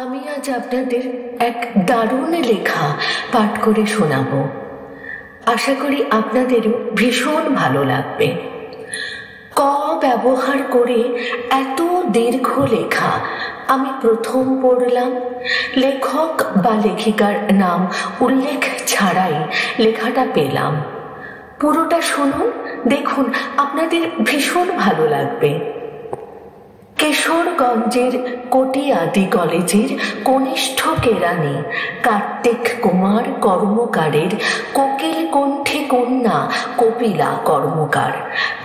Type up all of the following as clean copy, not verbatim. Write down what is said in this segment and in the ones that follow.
আমি আজ আপনাদের এক দারুণ লেখা পাঠ করে শোনাবো। আশা করি আপনাদেরও ভীষণ ভালো লাগবে। ক ব্যবহার করে এত দীর্ঘ লেখা আমি প্রথম পড়লাম। লেখক বা লেখিকার নাম উল্লেখ ছাড়াই লেখাটা পেলাম। পুরোটা শুনুন, দেখুন আপনাদের ভীষণ ভালো লাগবে। কিশোরগঞ্জের কটিয়াদি কলেজের কনিষ্ঠ কেরানি কার্তিক কুমার কর্মকারের কোকিল কণ্ঠী কন্যা কপিলা কর্মকার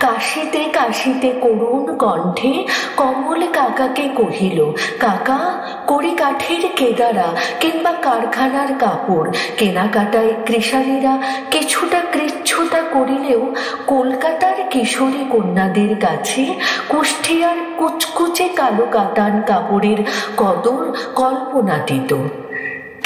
কাশিতে কাশিতে করুণ কণ্ঠে কমল কাকাকে কহিল, কাকা, কড়ি কাঠের কেদারা কিংবা কারখানার কাপড় কেনাকাটায় কৃষাণীরা কিছুটা কৃচ্ছতা করিলেও কলকাতার কিশোরী কন্যাদের কাছে কুষ্টিয়ার কুচকুচে কালো কাতান কাপড়ের কদর কল্পনাতীত।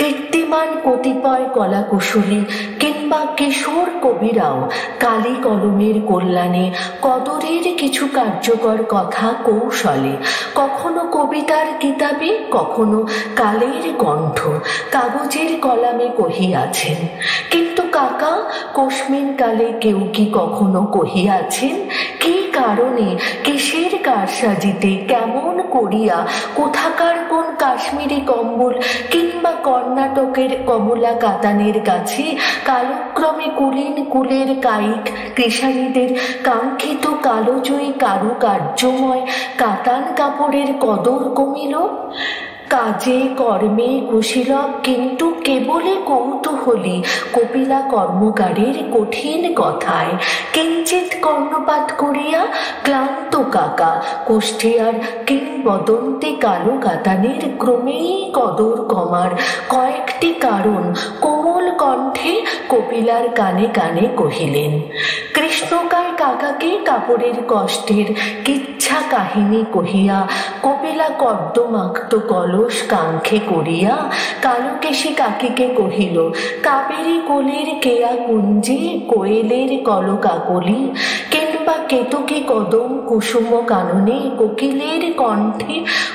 কীর্তিমান কতিপয় কলাকুশলী কিংবা কিশোর কবিরাও কালি কলমের কল্যাণে কদরের কিছু কার্যকর কথা কৌশলে কখনো কবিতার কিতাবে কখনো কালের কণ্ঠ কাগজের কলামে কহিয়াছেন। কিন্তু কাকা, কস্মিন কালে কেউ কি কখনো কহিয়াছেন কি কারণে কিসের কারসাজিতে কেমন করিয়া কোথাকার কোন কাশ্মীরি কম্বল কিংবা কর্ণাটকের কমলা কাতানের কাছে কালক্রমে কুলীন কুলের কায়িক কৃষাণীদের কাঙ্ক্ষিত কালোজয়ী কারুকার্যময় কাতান কাপড়ের কদর কমিল? কাজে কর্মে কুশীলব কিন্তু কেবলে কৌতূহলী কপিলা কর্মকারের কঠিন কথায় কিঞ্চিত কর্ণপাত করিয়া ক্লান্ত কাকা কুষ্টিয়ার কিংবদন্তি কালো কাতানের ক্রমেই কদর কমার কয়েকটি কারণ কোমল কণ্ঠে কপিলার কানে কানে কহিলেন। কৃষ্ণকায় কাকাকে কাপড়ের কষ্টের কিচ্ছা কাহিনী কহিয়া কপিলা কর্দমাক্ত কলস কাঙ্ক্ষে করিয়া কালকেশী কাকিকে কহিল, কাবেরী কোলের কেয়া কুঞ্জে কোয়েলের কলকাকলি কিংবা কেতকী কদম কুসুম কাননে কোকিলের কণ্ঠে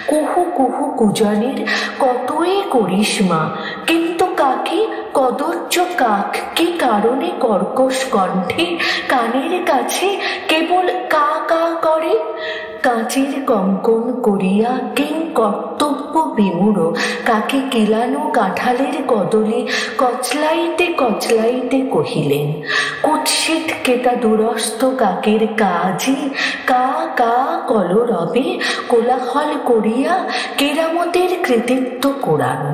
কুহু কুহু কুজানের কতই করিশ্মা। কিন্তু কাকি, কদর্য কাক কি কারণে কর্কশ কণ্ঠে কানের কাছে কেবল কা কা করে? কাঁচের কঙ্কন করিয়া কিং কর্তব্য বিমূঢ় কাকে কিলানো কাঁঠালের কদলি কচলাইতে কচলাইতে কহিলেন। কুৎসিত কেতা দুরস্ত কাকের কাজী কা কা কলরবে কোলাহল করিয়া কেরামতের কৃতিত্ব কোরানো।